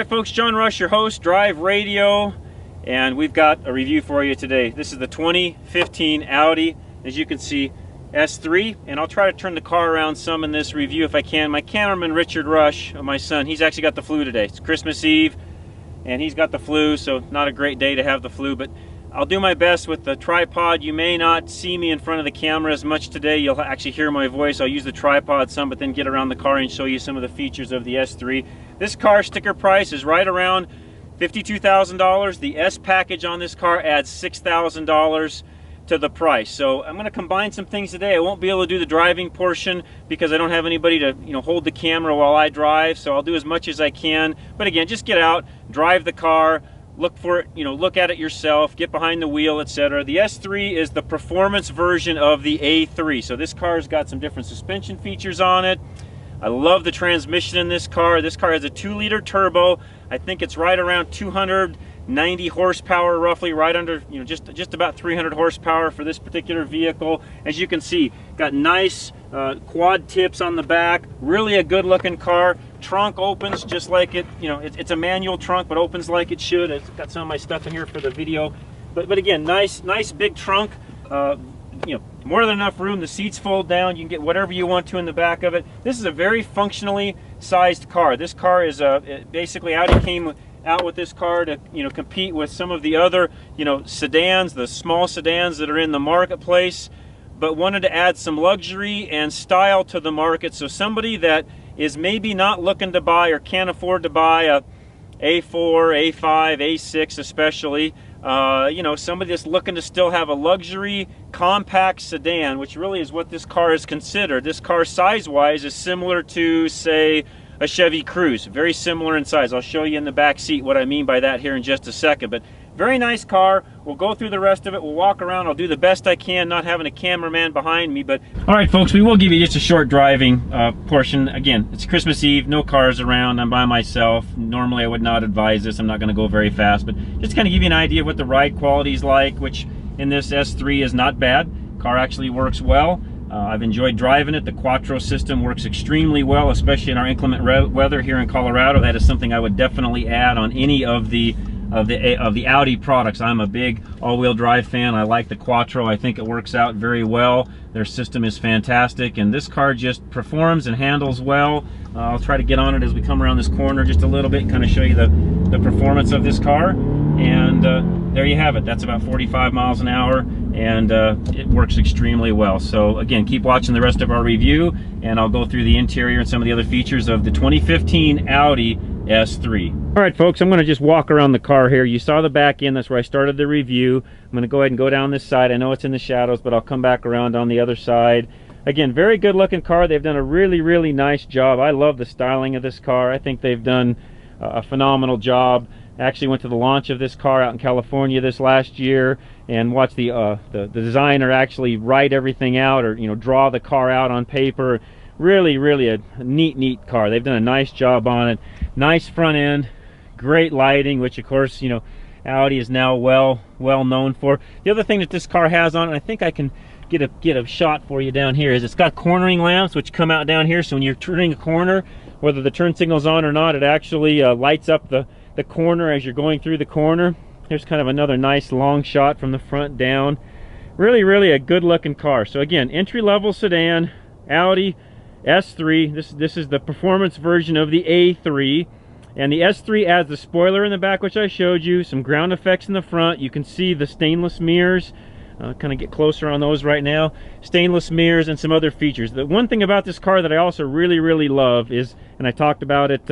right, folks, John Rush, your host, Drive Radio, and we've got a review for you today. This is the 2015 Audi, as you can see, S3, and I'll try to turn the car around some in this review if I can. My cameraman, Richard Rush, my son, he's actually got the flu today. It's Christmas Eve, and he's got the flu, so not a great day to have the flu, but I'll do my best with the tripod. You may not see me in front of the camera as much today. You'll actually hear my voice. I'll use the tripod some, but then get around the car and show you some of the features of the S3. This car sticker price is right around $52,000. The S package on this car adds $6,000 to the price. So I'm going to combine some things today. I won't be able to do the driving portion because I don't have anybody to hold the camera while I drive. So I'll do as much as I can. But again, just get out, drive the car, look for it, look at it yourself, get behind the wheel, etc. The S3 is the performance version of the A3. So this car's got some different suspension features on it. I love the transmission in this car. This car has a 2-liter turbo. I think it's right around 290 horsepower, roughly, right under, just about 300 horsepower for this particular vehicle. As you can see, got nice quad tips on the back. Really a good looking car. Trunk opens just like it, it's a manual trunk, but opens like it should. It's got some of my stuff in here for the video. But again, nice big trunk. More than enough room. The seats fold down. You can get whatever you want to in the back of it. This is a very functionally sized car. This car is basically Audi came out with this car to compete with some of the other sedans, the small sedans that are in the marketplace, but wanted to add some luxury and style to the market. So somebody that is maybe not looking to buy or can't afford to buy a A4, A5, A6 especially, somebody that's looking to still have a luxury compact sedan, which really is what this car is considered. This car size-wise is similar to, say, a Chevy Cruze, very similar in size. I'll show you in the back seat what I mean by that here in just a second, but very nice car. We'll go through the rest of it. We'll walk around. I'll do the best I can, not having a cameraman behind me. But all right, folks, we will give you just a short driving portion. Again, it's Christmas Eve, no cars around. I'm by myself. Normally, I would not advise this. I'm not going to go very fast, but just kind of give you an idea of what the ride quality is like, which in this S3 is not bad. Car actually works well. I've enjoyed driving it. The Quattro system works extremely well, especially in our inclement weather here in Colorado. That is something I would definitely add on any of the Audi products. I'm a big all-wheel drive fan. I like the Quattro. I think it works out very well. Their system is fantastic, and this car just performs and handles well. I'll try to get on it as we come around this corner just a little bit, kind of show you the performance of this car. And there you have it. That's about 45 miles an hour, and it works extremely well. So again, keep watching the rest of our review, and I'll go through the interior and some of the other features of the 2015 Audi S3. All right, folks, I'm going to just walk around the car here. You saw the back end. That's where I started the review. I'm going to go ahead and go down this side. I know it's in the shadows, but I'll come back around on the other side. Again, very good looking car. They've done a really nice job. I love the styling of this car. I think they've done a phenomenal job. I actually went to the launch of this car out in California this last year and watched the designer actually write everything out, or draw the car out on paper. Really a neat car. They've done a nice job on it. Nice front end, great lighting, which of course Audi is now well known for. The other thing that this car has on it, I think I can get a shot for you down here, is it's got cornering lamps which come out down here. So when you're turning a corner, whether the turn signal's on or not, it actually lights up the corner as you're going through the corner. Here's kind of another nice long shot from the front down. Really a good looking car. So again, entry-level sedan, Audi S3. This is the performance version of the A3, and the S3 adds the spoiler in the back, which I showed you, some ground effects in the front. You can see the stainless mirrors. Kind of get closer on those right now. Stainless mirrors and some other features. The one thing about this car that I also really love is, and I talked about it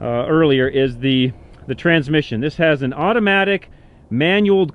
earlier, is the transmission. This has an automatic manual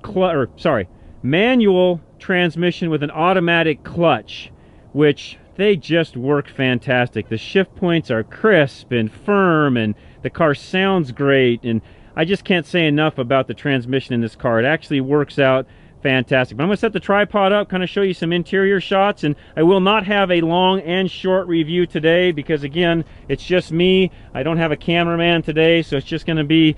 transmission with an automatic clutch, which they just work fantastic. The shift points are crisp and firm, and the car sounds great, and I just can't say enough about the transmission in this car. It actually works out fantastic. But I'm going to set the tripod up, kind of show you some interior shots, and I will not have a long and short review today because, again, it's just me. I don't have a cameraman today, so it's just going to be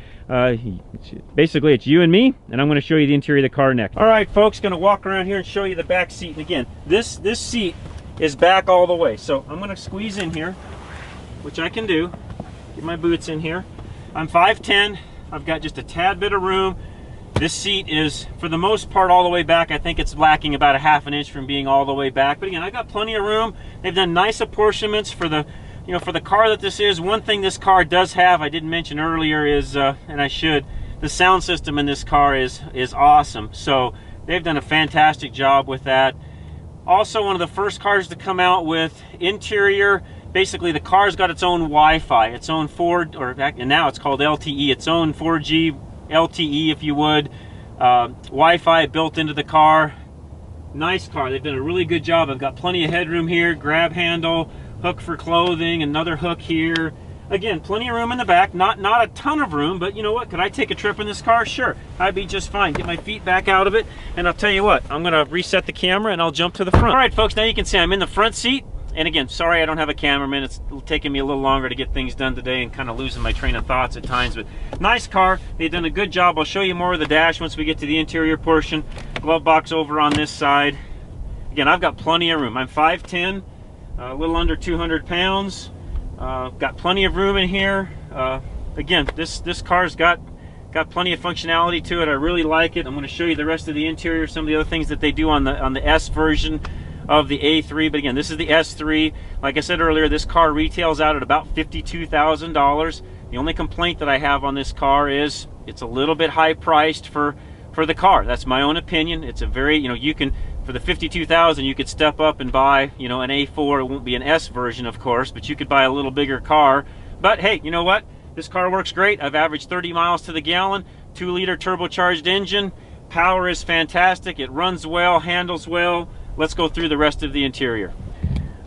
basically it's you and me, and I'm going to show you the interior of the car next. All right, folks, going to walk around here and show you the back seat. And again, this seat is back all the way, so I'm going to squeeze in here, which I can do. Get my boots in here. I'm 5'10". I've got just a tad bit of room. This seat is, for the most part, all the way back. I think it's lacking about a ½ inch from being all the way back. But again, I got plenty of room. They've done nice apportionments for the, for the car that this is. One thing this car does have, I didn't mention earlier, is, and I should, the sound system in this car is awesome. So they've done a fantastic job with that. Also, one of the first cars to come out with interior. Basically, the car's got its own Wi-Fi, its own and now it's called LTE, its own 4G LTE, if you would, Wi-Fi built into the car. Nice car. They've done a really good job. I've got plenty of headroom here, grab handle, hook for clothing, another hook here. Again, plenty of room in the back. Not a ton of room, but you know what? Could I take a trip in this car? Sure. I'd be just fine. Get my feet back out of it, and I'll tell you what, I'm going to reset the camera and I'll jump to the front. All right, folks, now you can see I'm in the front seat. And again, sorry I don't have a cameraman. It's taking me a little longer to get things done today and kind of losing my train of thoughts at times. But nice car. They've done a good job. I'll show you more of the dash once we get to the interior portion. Glove box over on this side. Again, I've got plenty of room. I'm 5'10", a little under 200 pounds. Got plenty of room in here. Again, this car's got plenty of functionality to it. I really like it. I'm going to show you the rest of the interior, some of the other things that they do on the S version of the A3, but again, this is the S3. Like I said earlier, this car retails out at about $52,000. The only complaint that I have on this car is it's a little bit high priced for the car. That's my own opinion. It's a very, you can, for the $52,000, you could step up and buy, an A4. It won't be an S version, of course, but you could buy a little bigger car. But hey, you know what? This car works great. I've averaged 30 miles to the gallon, 2-liter turbocharged engine. Power is fantastic. It runs well, handles well. Let's go through the rest of the interior.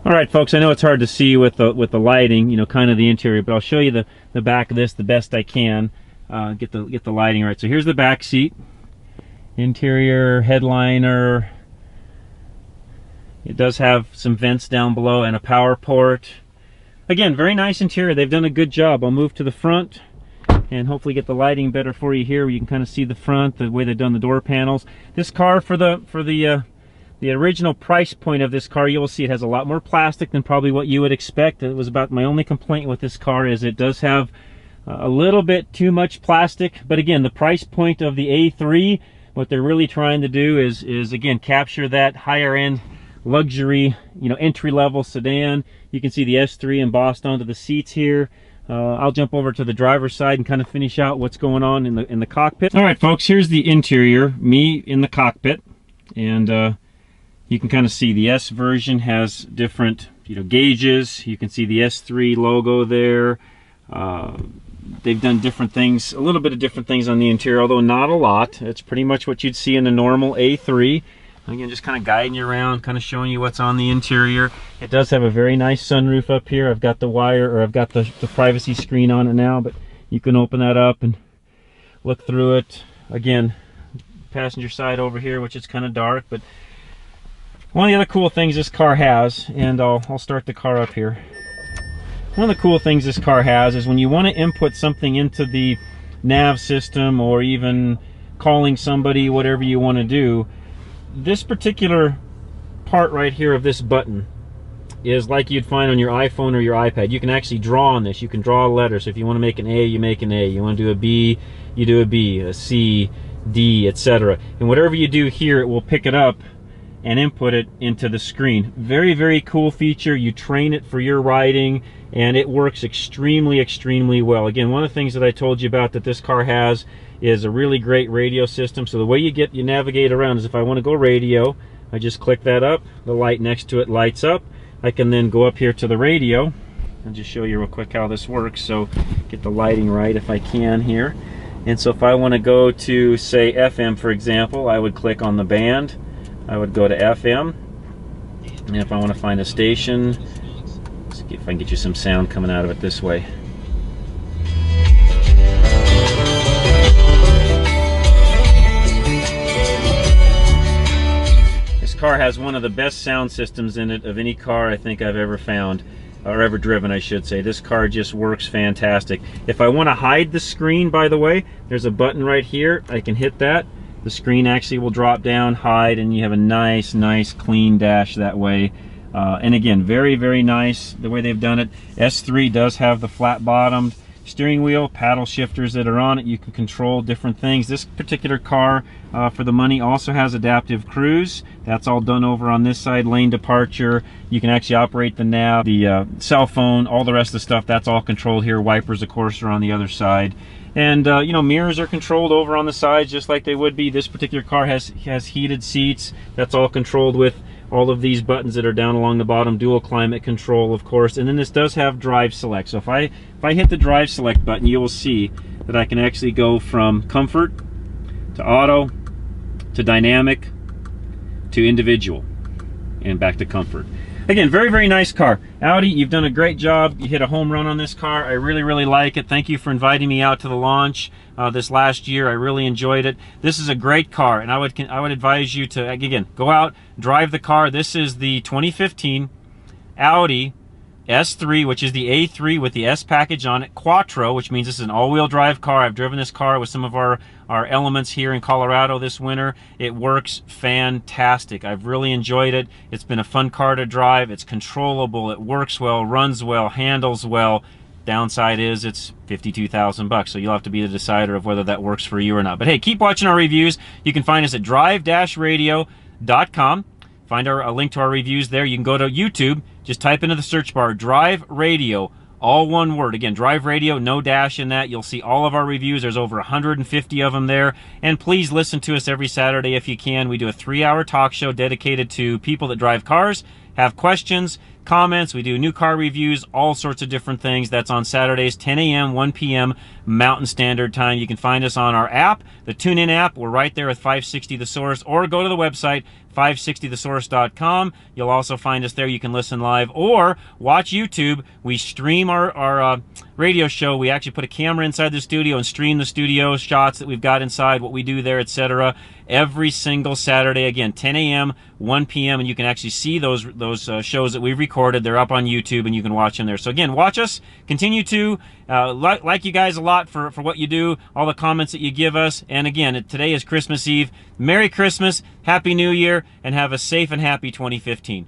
All right, folks, I know it's hard to see with the lighting, kind of the interior, but I'll show you the back of this the best I can. Get the lighting right. So here's the back seat. Interior, headliner. It does have some vents down below and a power port. Again, very nice interior. They've done a good job. I'll move to the front and hopefully get the lighting better for you here, where you can kind of see the front, the way they've done the door panels. This car, for the original price point of this car, you will see it has a lot more plastic than probably what you would expect. It was about my only complaint with this car, is it does have a little bit too much plastic. But again, the price point of the A3, what they're really trying to do is again capture that higher end luxury, entry-level sedan. You can see the S3 embossed onto the seats here. I'll jump over to the driver's side and kind of finish out what's going on in the cockpit. All right, folks, here's the interior, me in the cockpit, and you can kind of see the S version has different, gauges. You can see the S3 logo there. They've done different things, a little bit of different things on the interior, although not a lot. It's pretty much what you'd see in a normal A3. Again, just kind of guiding you around, kind of showing you what's on the interior. It does have a very nice sunroof up here. I've got the I've got the privacy screen on it now, but you can open that up and look through it. Again, passenger side over here, which is kind of dark, but one of the other cool things this car has, and I'll start the car up here. One of the cool things this car has is when you want to input something into the nav system, or even calling somebody, whatever you want to do, this particular part right here of this button is like you'd find on your iPhone or your iPad. You can actually draw on this. You can draw a letter. So if you want to make an A, you make an A. You want to do a B, you do a B, a C, D, etc. And whatever you do here, it will pick it up and input it into the screen. Very, very cool feature. You train it for your riding, and it works extremely, extremely well. Again, one of the things that I told you about that this car has is a really great radio system. So the way you navigate around is, if I want to go radio, I just click that up. The light next to it lights up. I can then go up here to the radio and just show you real quick how this works. So get the lighting right if I can here. And so if I want to go to, say, FM, for example, I would click on the band. I would go to FM, and if I want to find a station, let's see if I can get you some sound coming out of it this way. This car has one of the best sound systems in it of any car I think I've ever found, or ever driven, I should say. This car just works fantastic. If I want to hide the screen, by the way, there's a button right here. I can hit that. The screen actually will drop down, hide, and you have a nice clean dash that way. And again, very, very nice the way they've done it. S3 does have the flat bottomed steering wheel, paddle shifters that are on it. You can control different things. This particular car, for the money, also has adaptive cruise. That's all done over on this side. Lane departure. You can actually operate the nav, the cell phone, all the rest of the stuff. That's all controlled here. Wipers, of course, are on the other side. And you know, mirrors are controlled over on the sides just like they would be. This particular car has heated seats. That's all controlled with all of these buttons that are down along the bottom. Dual climate control, of course. And then this does have drive select. So if I hit the drive select button, you will see that I can actually go from comfort to auto to dynamic to individual and back to comfort. Again, very, very nice car. Audi, you've done a great job. You hit a home run on this car. I really, really like it. Thank you for inviting me out to the launch this last year. I really enjoyed it. This is a great car, and I would advise you to, again, go out, drive the car. This is the 2015 Audi S3, which is the A3 with the S package on it, Quattro, which means this is an all-wheel drive car. I've driven this car with some of our elements here in Colorado this winter. It works fantastic. I've really enjoyed it. It's been a fun car to drive. It's controllable. It works well, runs well, handles well. Downside is it's $52,000, so you'll have to be the decider of whether that works for you or not. But hey, keep watching our reviews. You can find us at drive-radio.com. Find a link to our reviews there. You can go to YouTube. Just type into the search bar, Drive Radio, all one word. Again, Drive Radio, no dash in that. You'll see all of our reviews. There's over 150 of them there. And please listen to us every Saturday if you can. We do a 3-hour talk show dedicated to people that drive cars, have questions, comments. We do new car reviews, all sorts of different things. That's on Saturdays, 10 a.m., 1 p.m. Mountain Standard Time. You can find us on our app, the TuneIn app. We're right there with 560 The Source, or go to the website, 560thesource.com. You'll also find us there. You can listen live or watch YouTube. We stream our radio show. We actually put a camera inside the studio and stream the studio shots that we've got inside, what we do there, etc. Every single Saturday, again, 10 a.m., 1 p.m., and you can actually see those shows that we've recorded. They're up on YouTube, and you can watch them there. So again, watch us. Continue to like you guys a lot for what you do, all the comments that you give us. And again, today is Christmas Eve. Merry Christmas, Happy New Year, and have a safe and happy 2015.